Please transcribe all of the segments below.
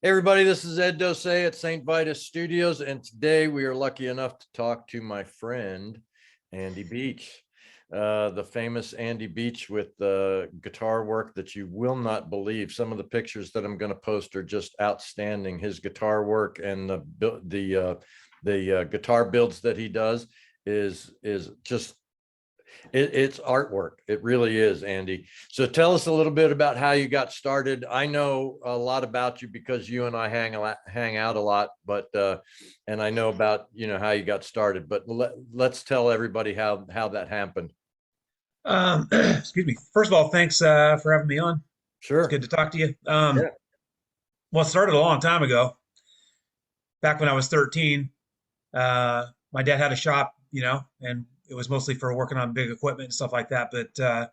Hey everybody, this is Ed Dose at St.Vitus Studios, and today we are lucky enough to talk to my friend Andy Beech, the famous Andy Beech with the guitar work that you will not believe. Some of the pictures that I'm going to post are just outstanding. His guitar work and the guitar builds that he does is just it's artwork. It really is, Andy. So tell us a little bit about how you got started. I know a lot about you because you and I hang out a lot, but and I know about how you got started. But let's tell everybody how that happened. Excuse me. First of all, thanks for having me on. It's Sure. good to talk to you. Yeah. Well, it started a long time ago. Back when I was 13, my dad had a shop, and it was mostly for working on big equipment and stuff like that. But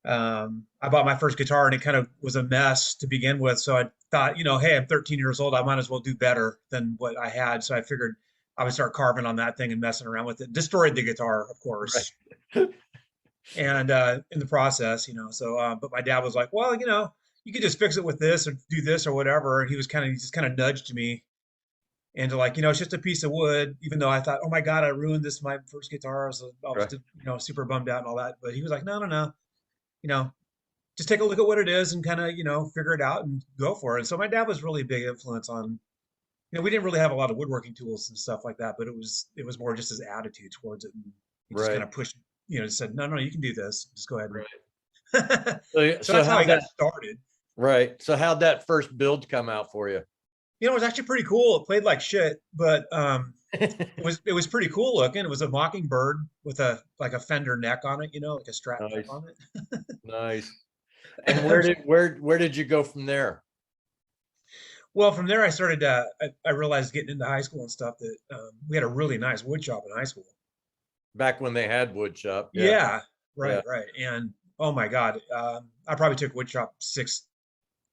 I bought my first guitar, and it kind of was a mess to begin with. So I thought, hey, I'm 13 years old. I might as well do better than what I had. So I figured I would start carving on that thing and messing around with it. Destroyed the guitar, of Right. course, and in the process, but my dad was like, well, you could just fix it with this or do this or whatever. And he just kind of nudged me into like, it's just a piece of wood, even though I thought, oh my God, I ruined this, my first guitar. So I was, Right. super bummed out and all that. But he was like, no, no, no, you know, just take a look at what it is and kind of, figure it out and go for it. And so my dad was really a big influence on, we didn't really have a lot of woodworking tools and stuff like that, but it was more just his attitude towards it. And he just kind Right. of pushed, said, no, no, you can do this. Just go ahead and Right. So, so so that's how I how'd got that started. right? So how'd that first build come out for you? It was actually pretty cool. It played like shit, but it was pretty cool looking. It was a Mockingbird with a like a fender neck on it, like a Strat neck Nice. on Nice. And where it. did where did you go from there? Well, from there I started. I realized getting into high school and stuff that we had a really nice wood shop in high school. Back when they had wood shop. Yeah. Yeah, Yeah. right, right. And oh my God, I probably took wood shop 6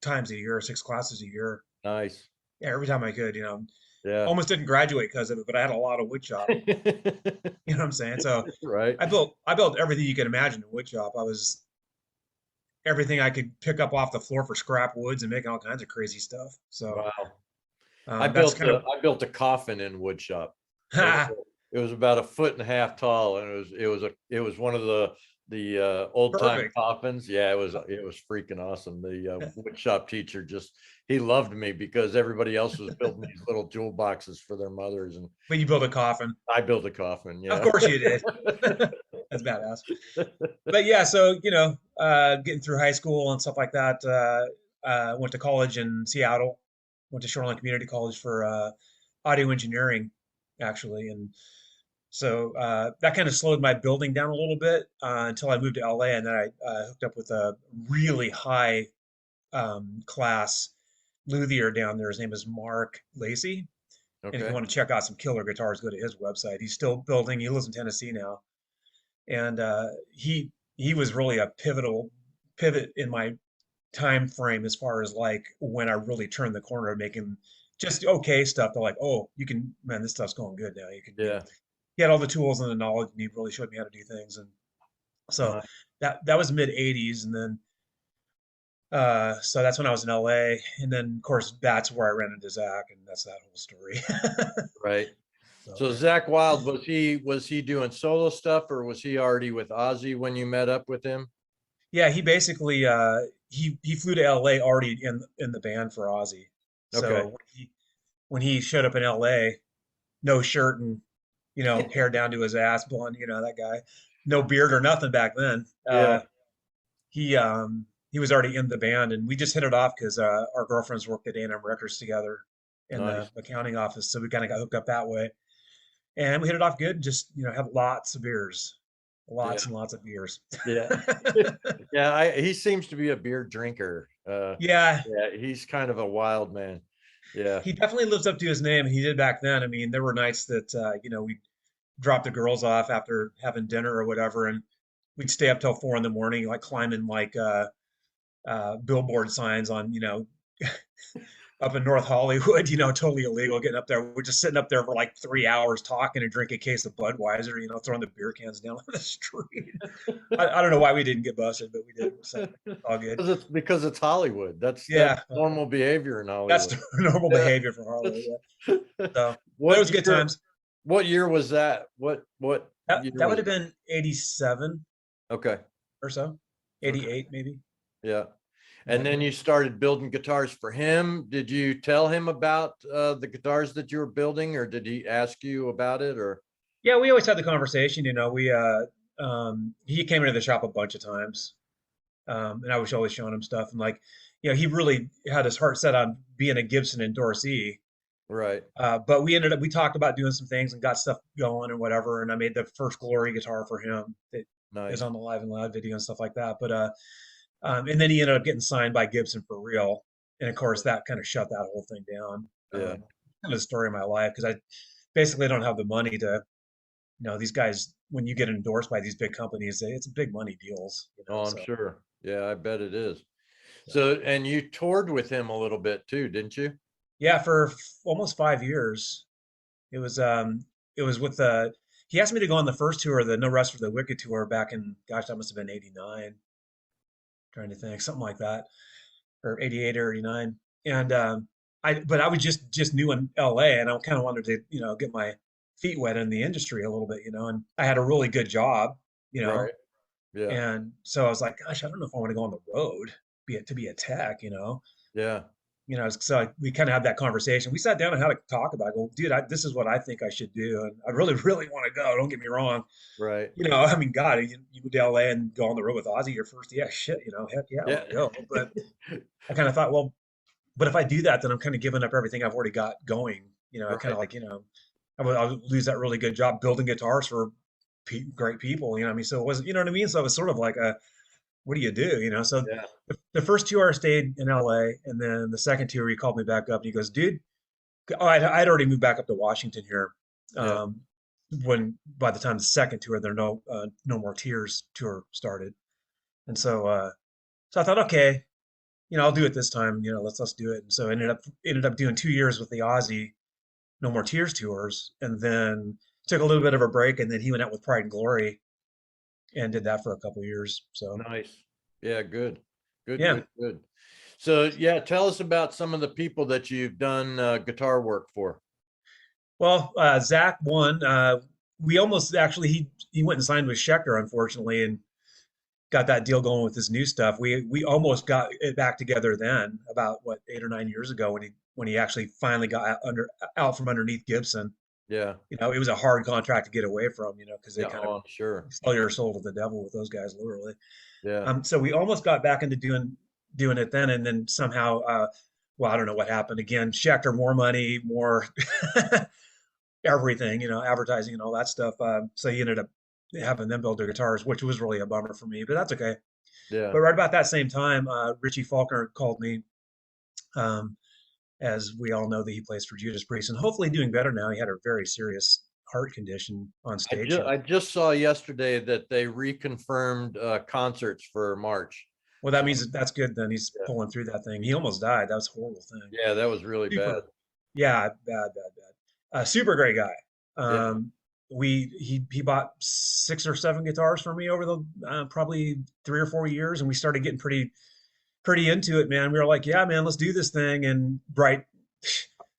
times a year, 6 classes a year. Nice. Yeah, every time I could. Yeah. Almost didn't graduate because of it, but I had a lot of wood shop. You know what I'm saying? So Right. I built everything you could imagine in wood shop. I was everything I could pick up off the floor for scrap woods and making all kinds of crazy stuff. So Wow. that's kind of I built a coffin in wood shop. It was about a foot and a half tall, and it was one of the old time perfect. coffins. Yeah, it was freaking awesome. The wood shop teacher just he loved me because everybody else was building these little jewel boxes for their mothers, and When you build a coffin, I built a coffin. of Yeah. course you did. That's badass. But yeah, so getting through high school and stuff like that. Went to college in Seattle. Went to Shoreline Community College for audio engineering, actually, and so that kind of slowed my building down a little bit until I moved to LA, and then I hooked up with a really high class luthier down there. His name is Mark Lacey, and if you Okay. want to check out some killer guitars, go to his website. He's still building. He lives in Tennessee now, and he was really a pivot in my time frame as far as like when I really turned the corner of making just okay stuff to like, oh, you can, man, this stuff's going good now. You can, Yeah. he had all the tools and the knowledge, and he really showed me how to do things. And so Nice. that was mid '80s, and then so that's when I was in LA, and then of course that's where I ran into Zach, and that's that whole story. Right. So So Zach Wild, was he doing solo stuff or was he already with Ozzy when you met up with him? yeah, he basically he flew to LA already in the band for Ozzy. Okay. So when he showed up in LA, no shirt and hair down to his ass, blonde, that guy, no beard or nothing back then. Yeah. He was already in the band, and we just hit it off because our girlfriends worked at A&M Records together in the Nice. accounting office, so we kind of got hooked up that way, and we hit it off good. And just had lots of beers, Yeah. lots and lots of beers. Yeah. Yeah. He seems to be a beer drinker. Yeah, Yeah. He's kind of a wild man. Yeah. he definitely lives up to his name, and he did back then. I mean, there were nights that we drop the girls off after having dinner or whatever, and we'd stay up till 4 in the morning, like climbing like billboard signs on up in North Hollywood, totally illegal getting up there. We're just sitting up there for like 3 hours talking and drinking a case of Budweiser, throwing the beer cans down on the street. I don't know why we didn't get busted, but we did. So all good. Because it's Hollywood. That's Yeah, normal behavior in that's Hollywood. the normal Yeah. behavior for Harley. Yeah. So, but it What was good year? times. What year was that? What That year that would was have that? been 87 Okay. or so, Okay. 88 maybe. Yeah. Yeah. And then you started building guitars for him. Did you tell him about the guitars that you were building, or did he ask you about it? Or Yeah, we always had the conversation, he came into the shop a bunch of times. And I was always showing him stuff and like, he really had his heart set on being a Gibson endorsee. right? But we talked about doing some things and got stuff going and whatever. And I made the first Glory guitar for him that is Nice. on the Live and Loud video and stuff like that. But and then he ended up getting signed by Gibson for real. And of course, that kind of shut that whole thing down. Yeah. Kind of the story of my life because I basically don't have the money to, these guys, when you get endorsed by these big companies, it's big money deals. Oh, I'm So sure. Yeah, I bet it is. yeah. So, and you toured with him a little bit too, didn't you? Yeah, for almost 5 years. It was with the he asked me to go on the first tour, the No Rest for the Wicked tour back in, gosh, that must have been 89, trying to think, something like that, or 88 or 89. And but I was just new in LA and I kind of wanted to, get my feet wet in the industry a little bit, and I had a really good job, you know, Right. Yeah. and so I was like, gosh, I don't know if I want to go on the road, be a tech, Yeah. So we kind of had that conversation. We sat down and had a talk about it. I go, dude, this is what I think I should do. And I really, really want to go. Don't get me wrong. Right. I mean, God, you go to LA and go on the road with Ozzy your first, yeah, shit, heck yeah, I Yeah. want to go. But I kind of thought, well, but if I do that, then I'm kind of giving up everything I've already got going. I kind Right. of like, I would lose that really good job building guitars for great people. I mean, so it wasn't, you know what I mean? So it was sort of like what do you do? So Yeah. the first tour I stayed in LA, and then the second tour he called me back up and he goes, dude, I'd already moved back up to Washington here. Yeah. When by the time the second tour, there no more tears tour started, and so I thought, okay, I'll do it this time. Let's do it. And so I ended up doing 2 years with the Aussie No More Tears tours, and then took a little bit of a break, and then he went out with Pride and Glory and did that for a couple of years. So Nice. Yeah. Good. Good. yeah. Good. Good. So, yeah, tell us about some of the people that you've done guitar work for. Well, Zach won. We almost actually he went and signed with Schecter, unfortunately, and got that deal going with his new stuff. We almost got it back together then, about what 8 or 9 years ago, when he actually finally got out from underneath Gibson. Yeah. It was a hard contract to get away from, because they Yeah. kind of Oh, I'm sure. sell your soul to the devil with those guys, literally. Yeah. So we almost got back into doing it then, and then somehow, well, I don't know what happened. Again, Schecter, more money, more everything, advertising and all that stuff. So he ended up having them build their guitars, which was really a bummer for me, but that's okay. Yeah. But right about that same time, Richie Faulkner called me. Um, as we all know that he plays for Judas Priest and hopefully doing better now. He had a very serious heart condition on stage. I just saw yesterday that they reconfirmed concerts for March. Well, that So, means that's good. Then he's yeah. pulling through that thing. He almost died. That was a horrible thing. Yeah, that was really bad. Super, yeah, bad. Super great guy. Yeah. He bought 6 or 7 guitars for me over the probably 3 or 4 years, and we started getting pretty into it, man. We were like, yeah, man, let's do this thing. And Bright,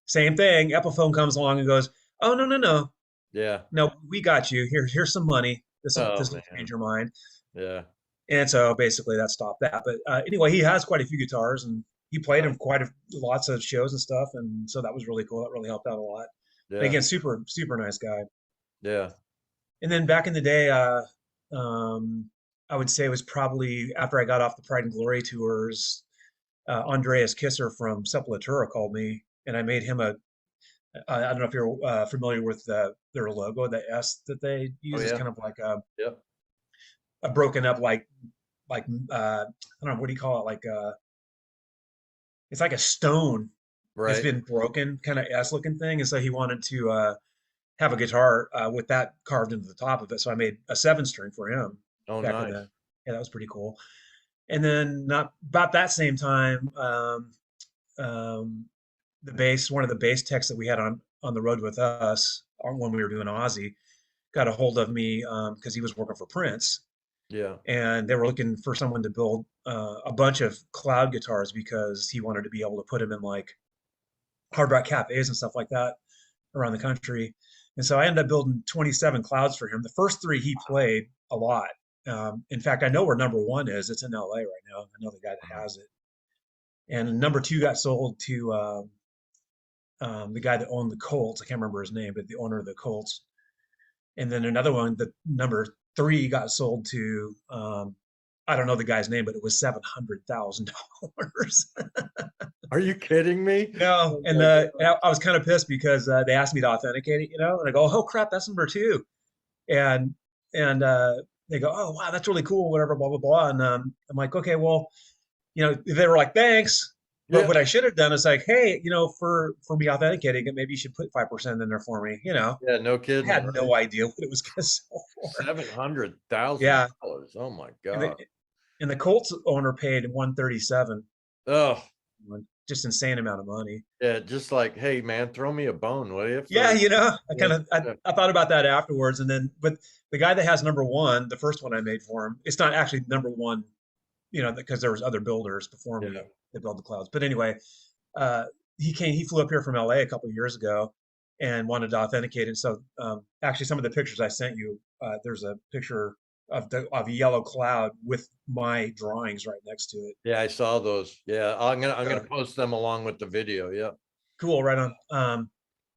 same thing. Epiphone comes along and goes, oh, Yeah. no, we got you. Here's some money. This will Oh, change man. your mind. Yeah. And so basically that stopped that. But anyway, he has quite a few guitars, and he played them lots of shows and stuff. And so that was really cool. That really helped out a lot. And Yeah. again, super, super nice guy. Yeah. And then back in the day, I would say it was probably after I got off the Pride and Glory tours, Andreas Kisser from Sepultura called me, and I made him I don't know if you're familiar with their logo, the S that they Oh, use is yeah. kind of like Yep. a broken up, like I don't know, what do you call it? Like it's like a stone that's Right. been broken, kind of S looking thing. And so he wanted to have a guitar with that carved into the top of it. So I made a 7 string for him Oh, back in nice. yeah, that was pretty cool. And then not about that same time, one of the bass techs that we had on the road with us when we were doing Aussie, got a hold of me because he was working for Prince, Yeah. and they were looking for someone to build a bunch of cloud guitars because he wanted to be able to put them in like hard rock cafes and stuff like that around the country. And so I ended up building 27 clouds for him. The first three he played a lot. In fact, I know where number one is. It's in LA right now. I know the guy that has it. And number two got sold to the guy that owned the Colts. I can't remember his name, but the owner of the Colts. And then another one, the number three got sold to I don't know the guy's name, but it was $700,000. Are you kidding me? No, Oh and my I was kind of pissed because they asked me to authenticate it, and I go, oh crap, that's number two, and and they go, oh wow, that's really cool, whatever, blah blah blah, and I'm like, okay, well, they were like, thanks, but Yeah. what I should have done is like, hey, for me authenticating it, maybe you should put 5% in there for me, Yeah, no I kidding, had right? no idea what it was going to sell for. $700,000. Yeah, Oh my and the God. and the Colts owner paid 137, Oh, just insane amount of money. yeah, just like, hey man, throw me a bone, will you? Yeah, For I yeah, kind of yeah, I thought about that afterwards, and then but the guy that has number one, the first one I made for him, it's not actually number one, because there was other builders before yeah. me that built the clouds. But anyway, uh, he flew up here from LA a couple of years ago and wanted to authenticate it. So actually, some of the pictures I sent you, there's a picture of a yellow cloud with my drawings right next to it. Yeah, I saw those. Yeah, I'm gonna Uh, post them along with the video. Yeah. cool, right on.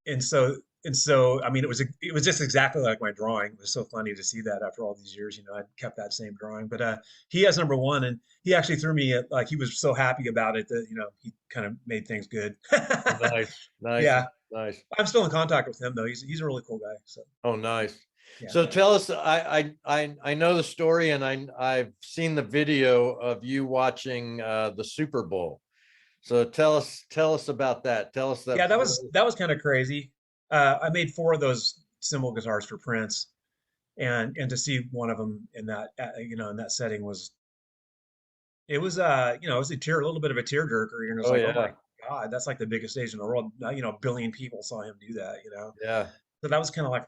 And so I mean it was just exactly like my drawing. It was so funny to see that after all these years, I kept that same drawing. But he has number one, and he actually threw me like he was so happy about it that he kind of made things good. Oh, nice, nice, Yeah, nice. I'm still in contact with him though. He's a really cool guy. So Oh, nice. yeah. So tell us, I know the story, and I've seen the video of you watching the Super Bowl. So tell us about that. Tell us that. Yeah, that was kind of crazy. I made four of those cymbal guitars for Prince, and to see one of them in that in that setting was it was a little bit of a tearjerker. It's Oh like, oh my yeah, God, that's like the biggest stage in the world. A billion people saw him do that. yeah. So that was kind of like,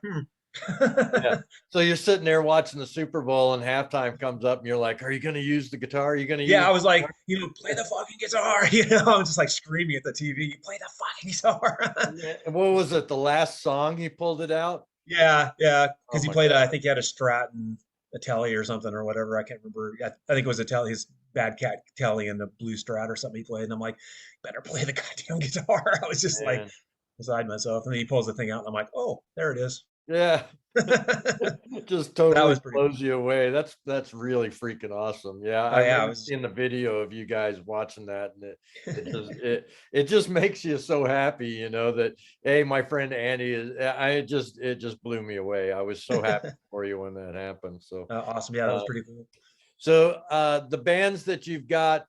Yeah. So you're sitting there watching the Super Bowl and halftime comes up and you're like, are you going to use the guitar? Are you going to Yeah, use I was like, the play the fucking guitar. I was just like screaming at the TV, play the fucking guitar. guitar? And what was it? The last song he pulled it out? Yeah, yeah, Oh because he my played. I God. think he had a Strat and a Telly or something or whatever. I can't remember. I think it was a Telly, his Bad Cat Telly and the Blue Strat or something he played. And I'm like, better play the goddamn guitar. I was just like Man. beside myself. And then he pulls the thing out, and I'm like, oh, there it is. Yeah. That Just totally was pretty blows cool. you away. That's really freaking awesome. Yeah, I Oh yeah, it remember was. seeing the video of you guys watching that, and it just makes you so happy, that hey, my friend Andy is. It just blew me away. I was so happy for you when that happened. So, Awesome. Yeah, that was uh, pretty cool. the bands that you've got,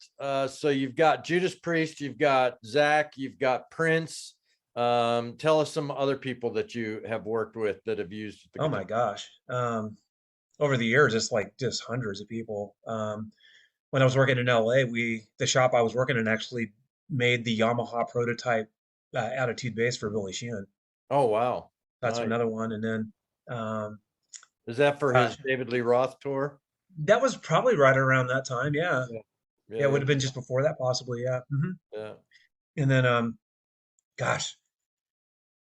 so you've got Judas Priest, you've got Zach, you've got Prince. Tell us some other people that you have worked with that have used the Oh my guitar. gosh. Over the years, it's like just hundreds of people. When I was working in LA, the shop I was working in actually made the Yamaha prototype Attitude bass for Billy Sheehan. Oh, wow. That's Nice. another one. And then, Is that for his gosh, David Lee Roth tour? that was probably right around that time. Yeah. Yeah. Yeah, Yeah, it would yeah, have been just before that, possibly. Yeah. yeah. And then, gosh,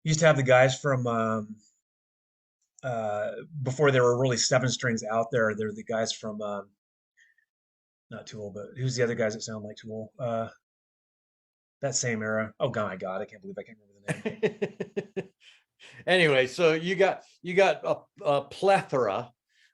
used to have the guys from uh, before there were really seven strings out there. They're the guys from not Tool, but who's the other guys that sound like Tool? That same era. Oh God, my God, I can't believe I can't remember the name. Anyway, so you got a plethora.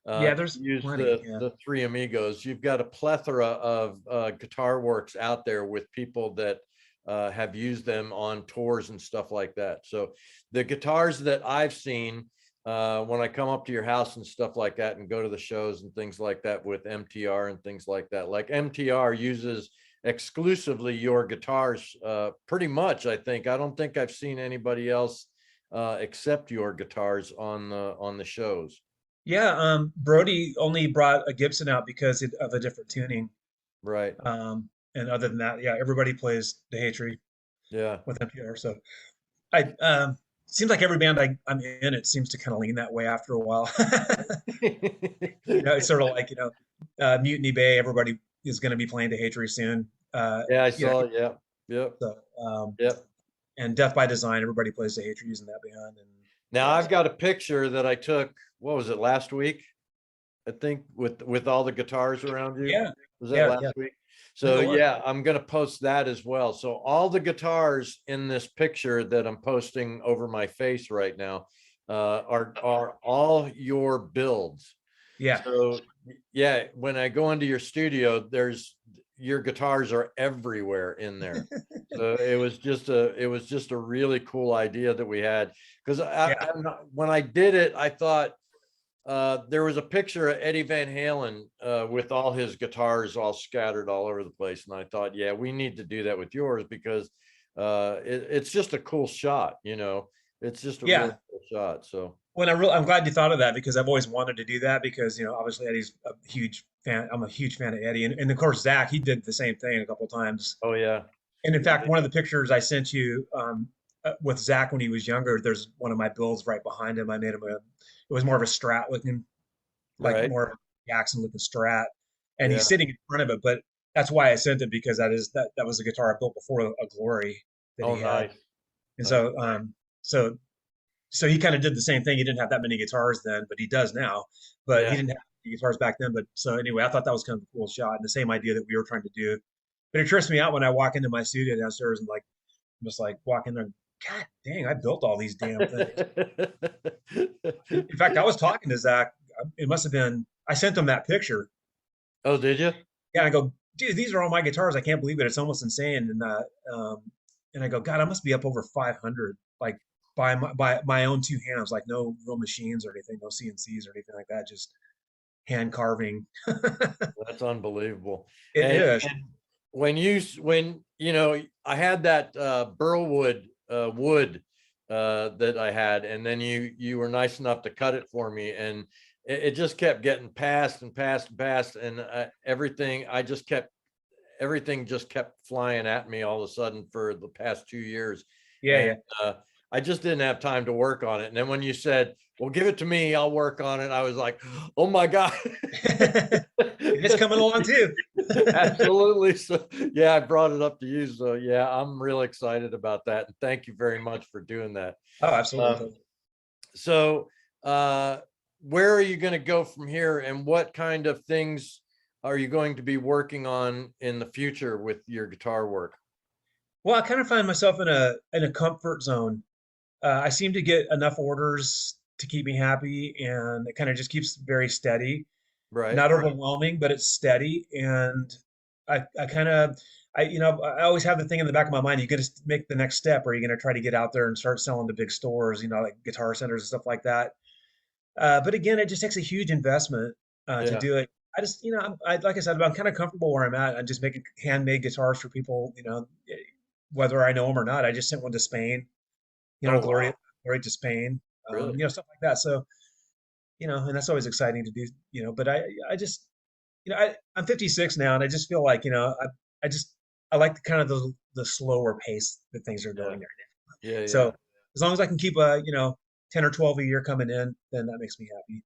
Yeah, To there's use plenty. the Yeah. the three amigos, you've got a plethora of guitar works out there with people that have used them on tours and stuff like that. So the guitars that I've seen when I come up to your house and stuff like that and go to the shows and things like that with MTR and things like that, like MTR uses exclusively your guitars pretty much. I don't think I've seen anybody else except your guitars on the shows. Yeah, Brody only brought a Gibson out because of a different tuning. Right. And other than that, yeah, everybody plays the Hay Tree. Yeah. with NPR. So I seems like every band I'm in, it seems to kind of lean that way after a while. It's sort of like Mutiny Bay. Everybody is going to be playing to Hatred soon. Yeah, I You know, saw it. Yep. Yep. so Yep. and Death by Design. Everybody plays to Hatred using that band, and Now yeah, I've got a picture that I took, what was it, last week? I think with all the guitars around you. yeah, Was that yeah, yeah. last week? I think So it was. yeah, I'm gonna post that as well. So all the guitars in this picture that I'm posting over my face right now are all your builds. Yeah, So yeah, when I go into your studio, there's your guitars are everywhere in there. So it was just a really cool idea that we had because yeah, when I did it, I thought there was a picture of Eddie Van Halen with all his guitars all scattered all over the place, and I thought, yeah, we need to do that with yours because it's just a cool shot. It's just a really yeah. cool shot. So I'm glad you thought of that because I've always wanted to do that because obviously Eddie's a huge fan. I'm a huge fan of Eddie, and of course Zach, he did the same thing a couple of times. oh yeah, And in fact, one of the pictures I sent you with Zach when he was younger, there's one of my builds right behind him. I made him it was more of a Strat looking, like right, more of a Jackson looking Strat, and yeah, he's sitting in front of it. But that's why I sent it because that was a guitar I built before a Glory that oh he had, nice, and nice, so so he kind of did the same thing. He didn't have that many guitars then, but he does now. But he yeah. didn't have any guitars back then. But so anyway, I thought that was kind of a cool shot and the same idea that we were trying to do. But it trips me out when I walk into my studio downstairs and like I'm just like walk in there. God dang, I built all these damn things. In fact, I was talking to Zach. It must have been I sent him that picture. Oh, did you? Yeah, I go, dude, these are all my guitars. I can't believe it. It's almost insane. Um, and I go, God, I must be up over 500, like by my own two hands, like no real machines or anything, no CNCs or anything like that, just hand carving. That's unbelievable. It And is. when I had that burlwood wood that I had, and then you were nice enough to cut it for me, and it just kept getting passed and passed and passed, and everything just kept flying at me all of a sudden for the past 2 years. Yeah, And yeah. I just didn't have time to work on it. And then when you said, well, give it to me, I'll work on it, I was like, oh my God. It's coming along too. Absolutely. So yeah, I brought it up to you. So yeah, I'm real excited about that. And thank you very much for doing that. Oh, absolutely. Um, so where are you going to go from here, and what kind of things are you going to be working on in the future with your guitar work? Well, I kind of find myself in a comfort zone. I seem to get enough orders to keep me happy, and it kind of just keeps very steady. Right. Not overwhelming, but it's steady. And I kind of, I always have the thing in the back of my mind, you're going to make the next step, or you're going to try to get out there and start selling to big stores, like Guitar Centers and stuff like that. But again, it just takes a huge investment to Yeah. do it. I just, like I said, I'm kind of comfortable where I'm at. I'm just making handmade guitars for people, whether I know them or not. I just sent one to Spain, Oh, Glory, wow. Glory to Spain, Really? stuff like that. So, and that's always exciting to do, but I just, I'm 56 now, and I just feel like, I just, I like the kind of the slower pace that things are Yeah. going right now. Yeah. So Yeah. as long as I can keep 10 or 12 a year coming in, then that makes me happy.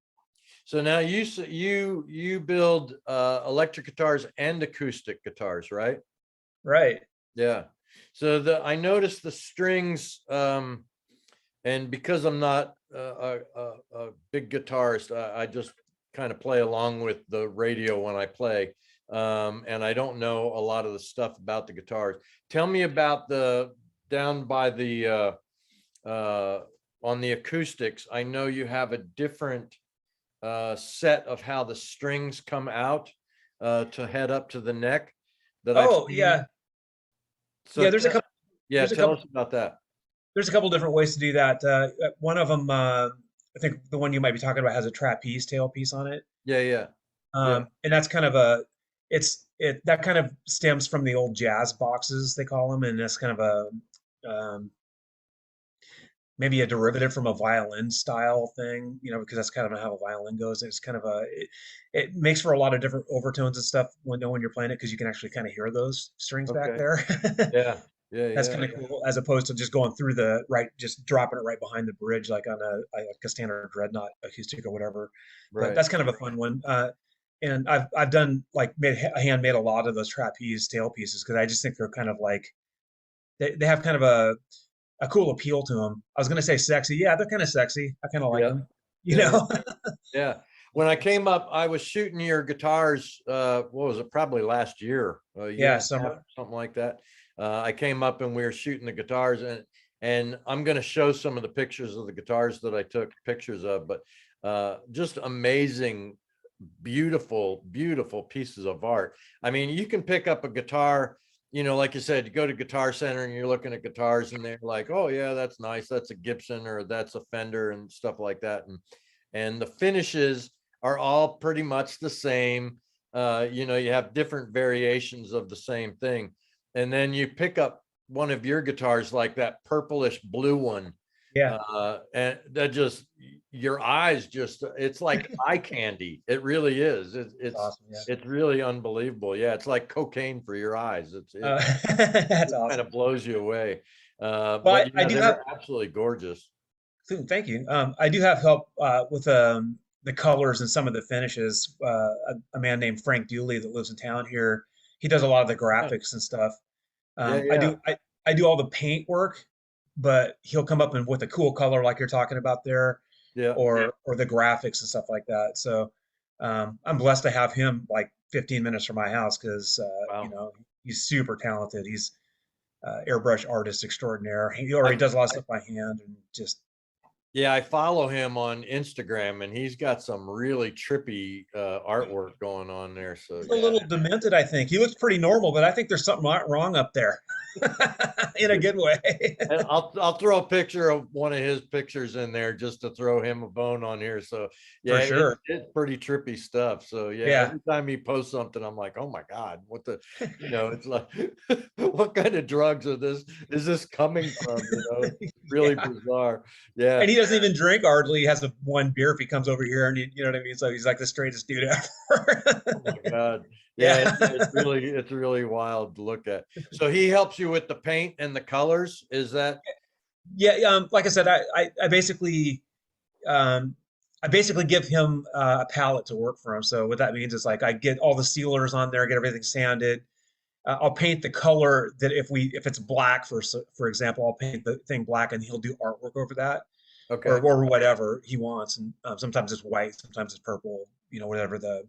So now you build electric guitars and acoustic guitars, right? Right. Yeah. So I noticed the strings, and because I'm not a big guitarist, I just kind of play along with the radio when I play, and I don't know a lot of the stuff about the guitars. Tell me about the down by the on the acoustics. I know you have a different set of how the strings come out to head up to the neck that I've Oh seen. yeah, So yeah. There's a couple. yeah, There's a tell couple. us about that. There's a couple different ways to do that. One of them, I think the one you might be talking about has a trapeze tailpiece on it, Yeah, yeah, yeah. and that's kind of that kind of stems from the old jazz boxes they call them, and that's kind of maybe a derivative from a violin style thing, because that's kind of how a violin goes. It's kind of it makes for a lot of different overtones and stuff when you're playing it because you can actually kind of hear those strings back Okay. there. Yeah, Yeah, That's yeah, kind of cool, as opposed to just going through just dropping it right behind the bridge, like on like a standard dreadnought acoustic or whatever. But right. that's kind of a fun one. And I've done like handmade a lot of those trapeze tailpieces because I just think they're kind of like they have kind of a cool appeal to them. I was gonna say sexy. Yeah, they're kind of sexy. I kind of like Yeah, them. You yeah, yeah, know? yeah. When I came up, I was shooting your guitars. What was it? Probably last year, a year Yeah, and a half, summer. something like that. I came up and we were shooting the guitars, and I'm going to show some of the pictures of the guitars that I took pictures of, but just amazing, beautiful, beautiful pieces of art. I mean, you can pick up a guitar, like you said, you go to Guitar Center and you're looking at guitars and they're like, oh yeah, that's nice. That's a Gibson or that's a Fender and stuff like that. And the finishes are all pretty much the same. You have different variations of the same thing. And then you pick up one of your guitars, like that purplish blue one, Yeah, and that just your eyes just it's like eye candy. It really is. that's awesome. Yeah, It's really unbelievable. Yeah, it's like cocaine for your eyes. that's It kind awesome. of blows you away. Well, But I yeah, do have. they're absolutely gorgeous. Thank you. I do have help with the colors and some of the finishes. A man named Frank Dooley that lives in town here. He does a lot of the Yeah, graphics and stuff. yeah, I yeah, do I do all the paint work, but he'll come up and with a cool color like you're talking about there, yeah. or the graphics and stuff like that. So I'm blessed to have him like 15 minutes from my house because Wow. he's super talented. He's airbrush artist extraordinaire. He does a lot of stuff by hand and just Yeah, I follow him on Instagram, and he's got some really trippy artwork going on there. So he's a yeah. little demented, I think. He looks pretty normal, but I think there's something wrong up there in a good way. And I'll throw a picture of one of his pictures in there just to throw him a bone on here. So For yeah, sure. it's pretty trippy stuff. So yeah, Yeah. every time he posts something, I'm like, oh my God, it's like, what kind of drugs is this coming from? Really Yeah. bizarre. Yeah. And he doesn't even drink hardly. He has one beer if he comes over here, and you know what I mean. So he's like the straightest dude ever. Oh my God. Yeah, Yeah, it's really wild to look at. So he helps you with the paint and the colors. Is that yeah. Like I said, um, I basically give him a palette to work from. So what that means is like I get all the sealers on there, get everything sanded. I'll paint the color that if it's black for example, I'll paint the thing black, and he'll do artwork over that. or okay? or whatever he wants. And sometimes it's white, sometimes it's purple. Whatever the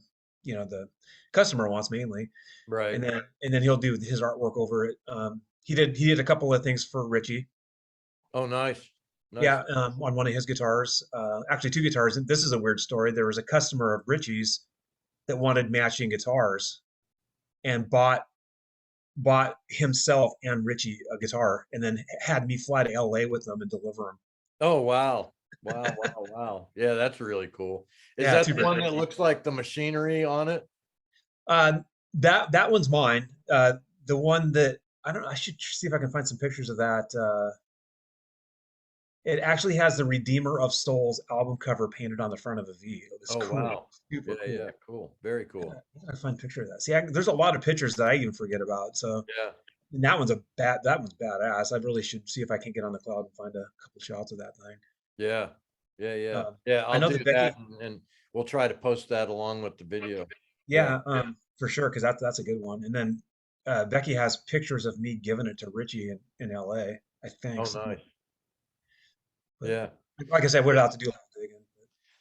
customer wants mainly. Right. And then he'll do his artwork over it. He did a couple of things for Richie. Oh, nice. Nice. Yeah, on one of his guitars. Actually, two guitars. And this is a weird story. There was a customer of Richie's that wanted matching guitars and bought himself and Richie a guitar, and then had me fly to LA with them and deliver them. Oh, wow. Wow, wow, wow. Yeah, that's really cool. Is Yeah, that the super one that crazy. looks like the machinery on it? Uh, that one's mine. The one that I don't know, I should see if I can find some pictures of that. It actually has the Redeemer of Souls album cover painted on the front of a V. It was Oh, cool, wow. super Yeah, cool. yeah, cool. Very cool. I gotta find a picture of that. See, there's a lot of pictures that I even forget about. So Yeah, and that one's badass. I really should see if I can get on the cloud and find a couple shots of that thing. yeah, yeah, yeah. Um, Yeah, I I'll know do that that Becky, and we'll try to post that along with the video. Yeah. yeah, for sure, because that's a good one. And then Becky has pictures of me giving it to Richie in LA, I think. Oh, Something. nice. But Yeah. like I said, we'd have to do a lot of digging.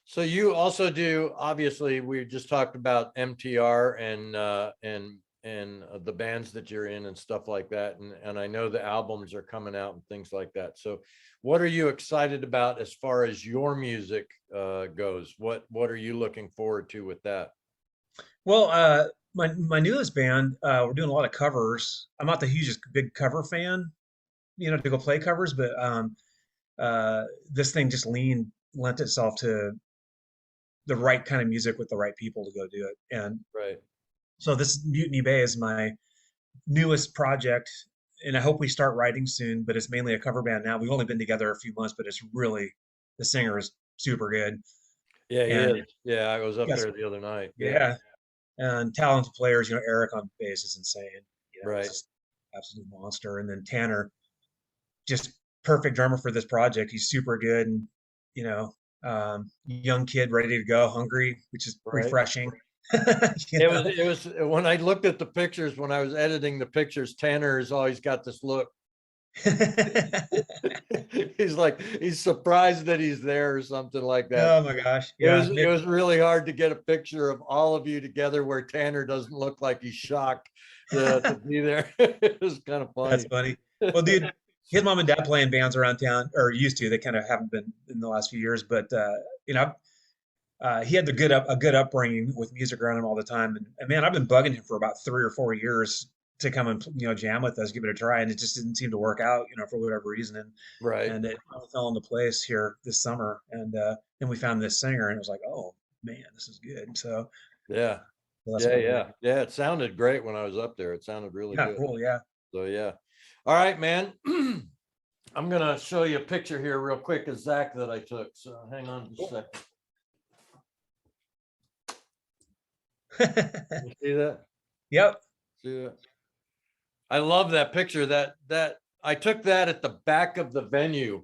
So you also do, obviously, we just talked about MTR and the bands that you're in and stuff like that. And I know the albums are coming out and things like that. So what are you excited about as far as your music goes? What are you looking forward to with that? Well, my newest band, we're doing a lot of covers. I'm not the hugest big cover fan, to go play covers, but this thing just lent itself to the right kind of music with the right people to go do it. And Right. so this Mutiny Bay is my newest project, and I hope we start writing soon. But it's mainly a cover band now. We've only been together a few months, but it's really the singer is super good, Yeah, he and is. Yeah, I was up yes, there the other night. Yeah. yeah, and talented players. Eric on bass is insane. Right. It's just absolute monster. And then Tanner, just perfect drummer for this project. He's super good, and you know, young kid, ready to go, hungry, which is Right. refreshing. You know? It was when I looked at the pictures, when I was editing the pictures, Tanner has always got this look. He's like, he's surprised that he's there or something like that. Oh my gosh, yeah. It was really hard to get a picture of all of you together where Tanner doesn't look like he's shocked to be there. It was kind of That's funny. funny. Well, dude, his mom and dad play in bands around town, or used to. They kind of haven't been in the last few years, but you know, he had a good upbringing with music around him all the time. And man, I've been bugging him for about 3 or 4 years to come and jam with us, give it a try, and it just didn't seem to work out, for whatever reason. Right. And it finally fell into place here this summer, and then we found this singer, and it was like, oh man, this is good. So Yeah. that's Yeah. what we're Yeah. Yeah. It sounded great when I was up there. It sounded really yeah, good. cool, yeah. So, yeah. All right, man. I'm going to show you a picture here real quick of Zach that I took. So hang on just a second. You see that? Yep. See that? I love that picture. That I took that at the back of the venue.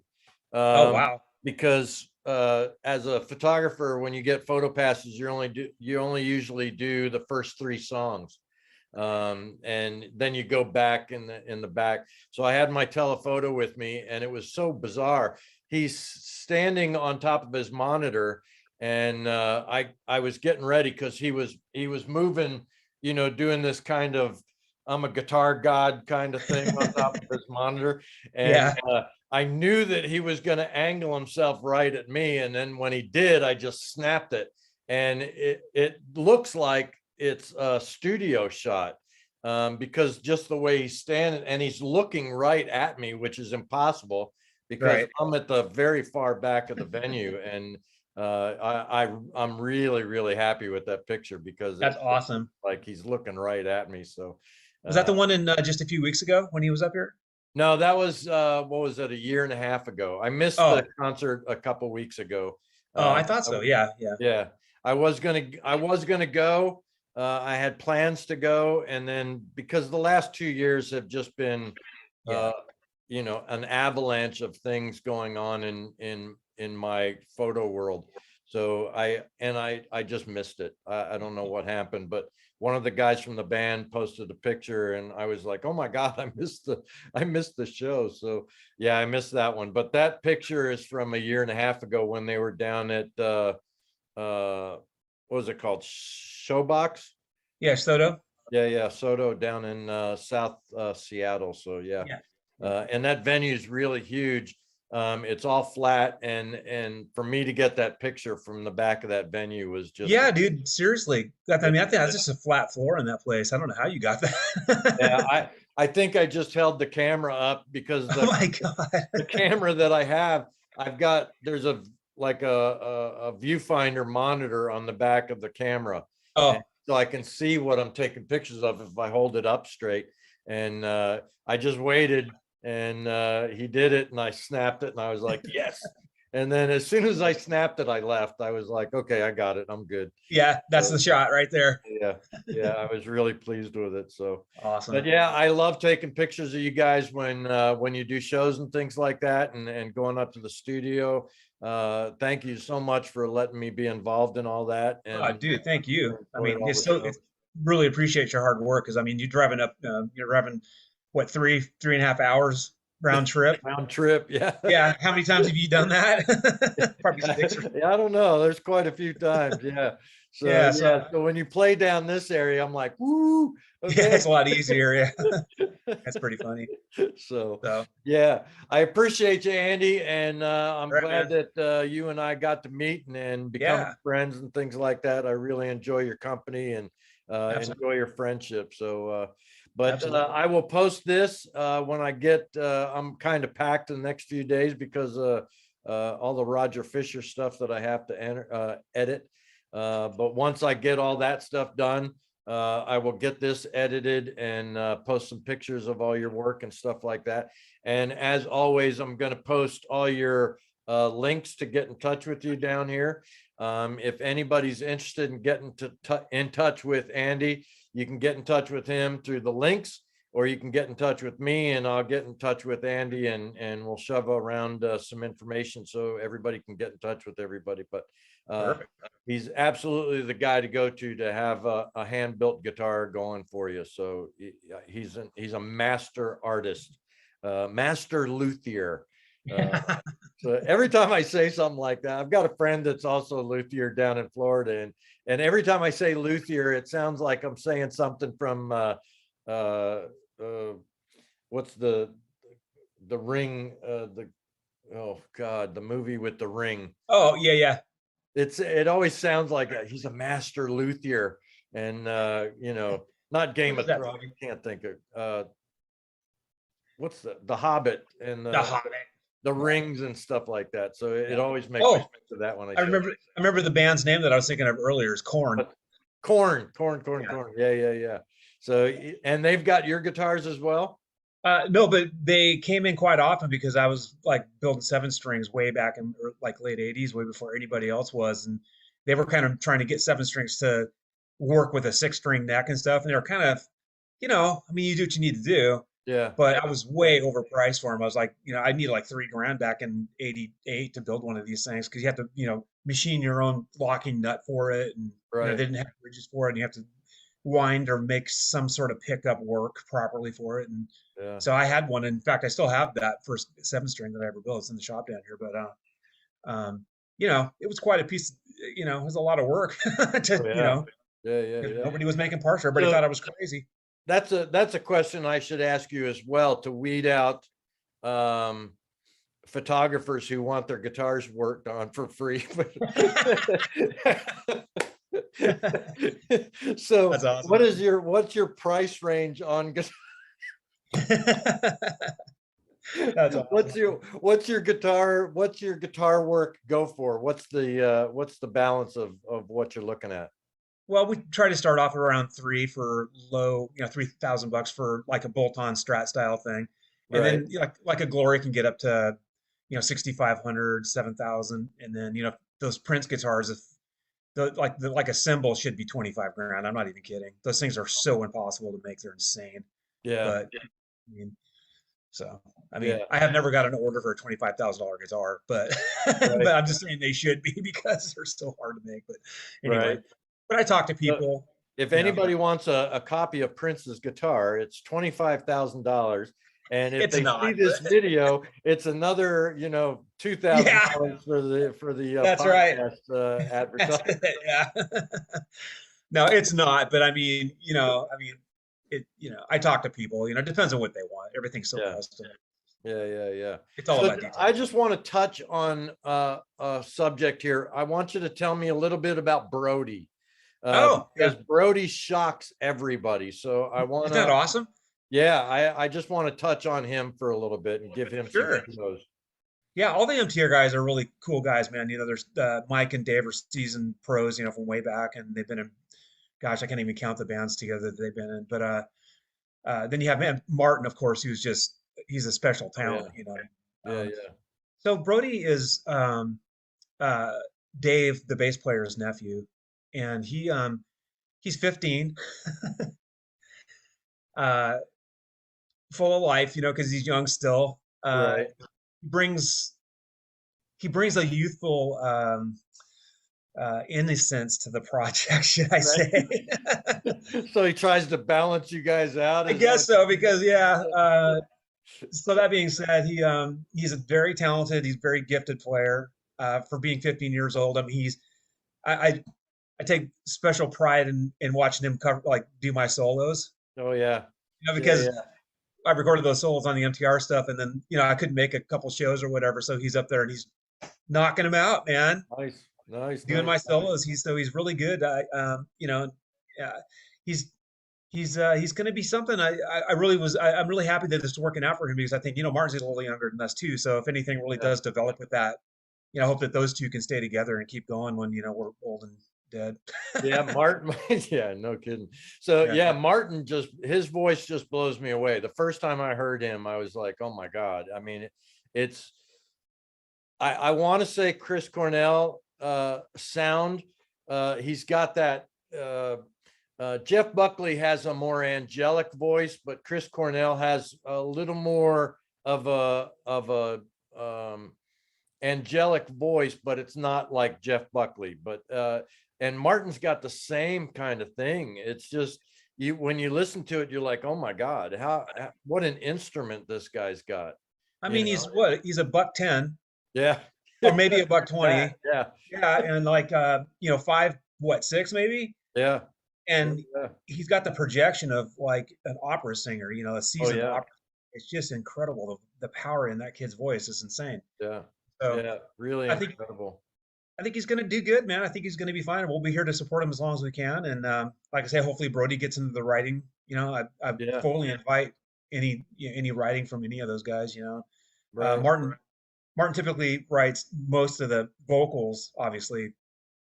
Oh wow. Because as a photographer, when you get photo passes, you only usually do the first 3 songs. And then you go back in the back. So I had my telephoto with me, and it was so bizarre. He's standing on top of his monitor, and I was getting ready because he was moving, doing this kind of I'm a guitar god kind of thing on top of his monitor. And Yeah. I knew that he was going to angle himself right at me. And then when he did, I just snapped it. And it looks like it's a studio shot, because just the way he's standing, and he's looking right at me, which is impossible because Right. I'm at the very far back of the venue. And I'm really, really happy with that picture because That's awesome. like he's looking right at me. So Was that the uh, one in just a few weeks ago when he was up here? no, that was what was it, a year and a half ago. I missed the Oh, concert a couple weeks ago. oh, Uh, I thought so. Yeah, yeah, yeah, I was gonna go. I had plans to go, and then because the last 2 years have just been, yeah. uh, an avalanche of things going on in my photo world. So I just missed it. I don't know what happened, but one of the guys from the band posted a picture, and I was like, oh my God, I missed the show. So yeah, I missed that one. But that picture is from a year and a half ago when they were down at what was it called? Showbox? Yeah, Soto. Yeah, yeah, Soto down in South Seattle. So yeah. Yeah. Yeah. And that venue is really huge. It's all flat, and for me to get that picture from the back of that venue was just Yeah, dude, seriously. I yeah. mean, I think that's just a flat floor in that place. I don't know how you got Yeah, that. I think I just held the camera up because Oh my God. the camera that I have, there's a like a viewfinder monitor on the back of the camera. And Oh, so I can see what I'm taking pictures of if I hold it up straight. And I just waited, and he did it, and I snapped it, and I was like, yes. And then as soon as I snapped it, I left. I was like, okay, I got it. I'm good. yeah, that's So, the shot right there. yeah, yeah, I was really pleased with it. So, but Awesome. yeah, I love taking pictures of you guys when you do shows and things like that, and going up to the studio. Thank you so much for letting me be involved in all that, Oh, and dude, thank you. I enjoyed mean, all the shows. it's really appreciate your hard work because I mean, you're driving what, 3.5 hours round trip? Round trip, yeah. Yeah. How many times have you done that? Probably 6 or Yeah, I don't know. There's quite a few times. Yeah. So yeah. yeah. So So when you play down this area, I'm like, woo, yeah, okay. it's a lot easier. Yeah. That's pretty funny. So So, yeah, I appreciate you, Andy, and I'm all right, glad man. that you and I got to meet and become Yeah, friends and things like that. I really enjoy your company and absolutely. enjoy your friendship. So, but Absolutely. I will post this when I get. I'm kind of packed in the next few days because all the Roger Fisher stuff that I have to edit. But once I get all that stuff done, I will get this edited and post some pictures of all your work and stuff like that. And as always, I'm going to post all your links to get in touch with you down here. If anybody's interested in getting in touch with Andy, you can get in touch with him through the links. or you can get in touch with me, and I'll get in touch with Andy, and we'll shove around some information so everybody can get in touch with everybody. But Perfect. he's absolutely the guy to go to have a hand-built guitar going for you. So he's a master artist, master luthier. So every time I say something like that, I've got a friend that's also a luthier down in Florida, and every time I say luthier, it sounds like I'm saying something from what's the ring, oh God, the movie with the ring. Oh yeah, yeah. It always sounds like he's a master luthier, and not Game What is of that Thrones. movie? I can't think of what's the Hobbit and The Hobbit. the rings and stuff like that. So it Yeah. always makes me Oh, think of that when I I say remember. I remember the band's name that I was thinking of earlier is Corn. but corn. Yeah. Yeah. So, and they've got your guitars as well. No, but they came in quite often because I was like building seven strings way back in like late '80s, way before anybody else was, and they were kind of trying to get seven strings to work with a six string neck and stuff, and they were kind of, I mean, you do what you need to do, Yeah. but I was way overpriced for them. I was like, I needed like $3,000 back in '88 to build one of these things because you have to, machine your own locking nut for it, and Right. they didn't have bridges for it, and you have to wind or make some sort of pickup work properly for it, and Yeah. so I had one. In fact, I still have that first seven string that I ever built. It's in the shop down here. But it was quite a piece. It was a lot of work to, Oh, yeah. Yeah. nobody was making parts. Everybody So thought I was crazy. that's a question I should ask you as well, to weed out photographers who want their guitars worked on for free. So That's awesome. what's your price range on guitar? That's awesome. What's your guitar work go for? What's the balance of what you're looking at? Well, we try to start off around three for low, $3,000 for like a bolt-on Strat style thing, and Right. then like a Glory can get up to 6,500, 7,000, and then those Prince guitars, if like a cymbal should be 25 grand. I'm not even kidding. Those things are so impossible to make; they're insane. Yeah. But I mean, Yeah. I have never got an order for a $25,000 guitar, but Right. but I'm just saying they should be because they're so hard to make. But anyway, Right. but I talk to So people. if anybody wants a copy of Prince's guitar, it's $25,000. And if It's they not. see this video, it's another, Yeah, $2,000 for the that's right. podcast That's advertising. it. Yeah. No, it's not. But I talk to people. It depends on what they want. Everything's so Yeah. custom. Yeah. It's all So about detail. I just want to touch on a subject here. I want you to tell me a little bit about Brody. Oh, Because yeah. Brody shocks everybody. So I want Isn't that to, awesome? yeah, I just want to touch on him for a little bit and give him some Sure. kudos. Yeah, all the MTR guys are really cool guys, man. There's Mike and Dave are seasoned pros, from way back, and they've been in, gosh, I can't even count the bands together that they've been in. But then you have Martin, of course, he's a special Oh, yeah. talent, Yeah. So Brody is Dave, the bass player's nephew, and he's 15, full of life, because he's young still. Right. He brings a youthful innocence to the project, should I say? So he tries to balance you guys out. I guess so, because yeah. So that being said, he's a very talented, he's a very gifted player for being 15 years old. I mean, I take special pride in watching him do my solos. Oh yeah. Because Yeah. I recorded those solos on the MTR stuff, and then I couldn't make a couple shows or whatever, so he's up there and he's knocking them out, man. Nice. Doing my solos. He's really good. He's he's going to be something. I'm really happy that it's working out for him, because I think Martin's a little younger than us too. So if anything really does develop with that, I hope that those two can stay together and keep going when we're old and dead. Yeah, Martin. Yeah, no kidding. So yeah, Martin, his voice just blows me away. The first time I heard him, I was like, oh my God. I mean, I want to say Chris Cornell sound. He's got that Jeff Buckley has a more angelic voice, but Chris Cornell has a little more of a angelic voice, but it's not like Jeff Buckley. But and Martin's got the same kind of thing. It's just you when you listen to it, you're like, oh my God, how what an instrument this guy's got. I You mean, know? he's a buck 10 Yeah. or maybe a buck 20. Yeah. Yeah, and like you know, 5'6" maybe, Yeah. and Yeah. he's got the projection of like an opera singer, you know, a Oh seasoned yeah. opera. It's just incredible. The power in that kid's voice is insane. Yeah. So Yeah. Really I think incredible. I think he's going to do good, man. I think he's going to be fine. We'll be here to support him as long as we can. And like I say, hopefully Brody gets into the writing. You know, I Yeah. fully invite any writing from any of those guys. You know, Right. Martin typically writes most of the vocals, obviously,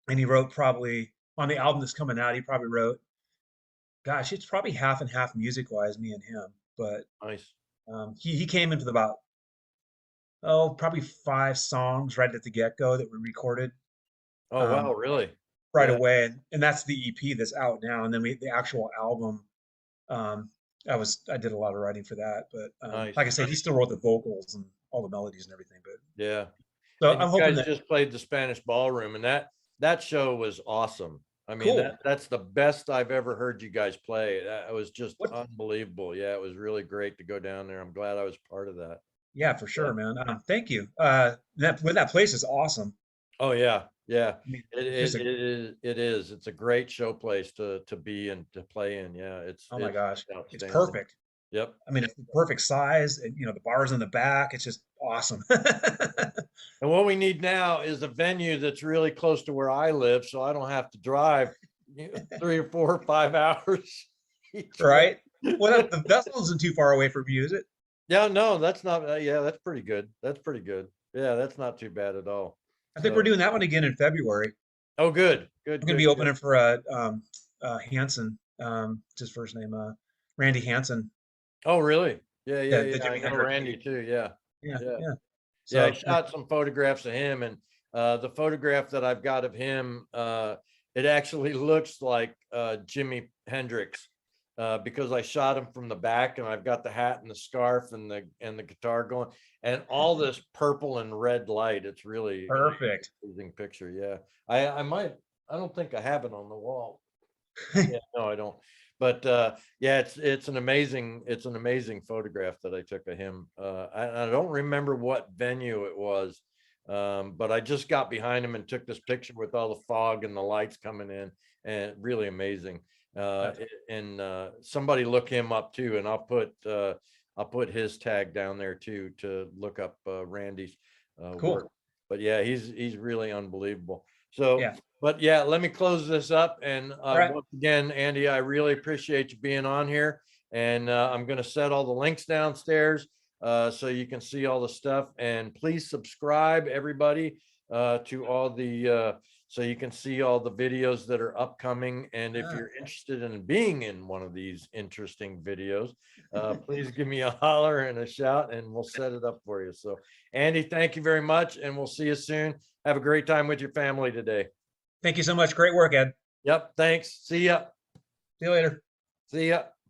and he wrote probably on the album that's coming out. He probably wrote, gosh, it's probably half and half music wise, me and him. But Nice. he came into about probably 5 songs right at the get go that we recorded. Oh Um, wow, really? right Yeah. away, and that's the EP that's out now. And then the actual album, um, I did a lot of writing for that, but like Nice. I said, he still wrote the vocals and all the melodies and everything. But Yeah. so And you I'm hoping guys that just played the Spanish Ballroom, and that show was awesome. I mean, cool. that's the best I've ever heard you guys play. That was just What? unbelievable. Yeah, it was really great to go down there. I'm glad I was part of that. Yeah, for Yeah. sure, man. Thank you. That place is awesome. Oh yeah, yeah. I mean, It it's just it, a it is it is. It's a great show place to be and to play in. Yeah, oh my it's gosh, it's outstanding. perfect. Yep. I mean, it's the perfect size, and you know the bars in the back. It's just awesome. And what we need now is a venue that's really close to where I live, so I don't have to drive 3 or 4 or 5 hours each way. Right? Well, the vessel isn't too far away from you, is it? Yeah, no, that's not. Yeah, that's pretty good. That's pretty good. Yeah, that's not too bad at all. I think we're So, doing that one again in February. oh, good, good, I'm gonna good, be good. opening for Hanson. It's his first name, Randy Hanson, Oh, really? Yeah, yeah, the yeah. I Jimi know Hendrix. Randy too. Yeah, Yeah, yeah. yeah. Yeah, I So shot some photographs of him, and the photograph that I've got of him, it actually looks like Jimi Hendrix because I shot him from the back, and I've got the hat and the scarf and the guitar going, and all this purple and red light. It's really an perfect. amazing picture. Yeah, I might. I don't think I have it on the wall. Yeah, no, I don't. But yeah, it's an amazing photograph that I took of him. I don't remember what venue it was, but I just got behind him and took this picture with all the fog and the lights coming in, and really amazing. That's And somebody look him up too, and I'll put his tag down there too to look up Randy's cool. work. But yeah, he's really unbelievable. So Yeah. but yeah, let me close this up. And All right. once again, Andy, I really appreciate you being on here. And I'm going to set all the links downstairs so you can see all the stuff. And please subscribe, everybody, to all the so you can see all the videos that are upcoming. And if Yeah. you're interested in being in one of these interesting videos, please give me a holler and a shout, and we'll set it up for you. So, Andy, thank you very much, and we'll see you soon. Have a great time with your family today. Thank you so much. Great work, Ed. Yep. Thanks. See ya. See you later. See ya.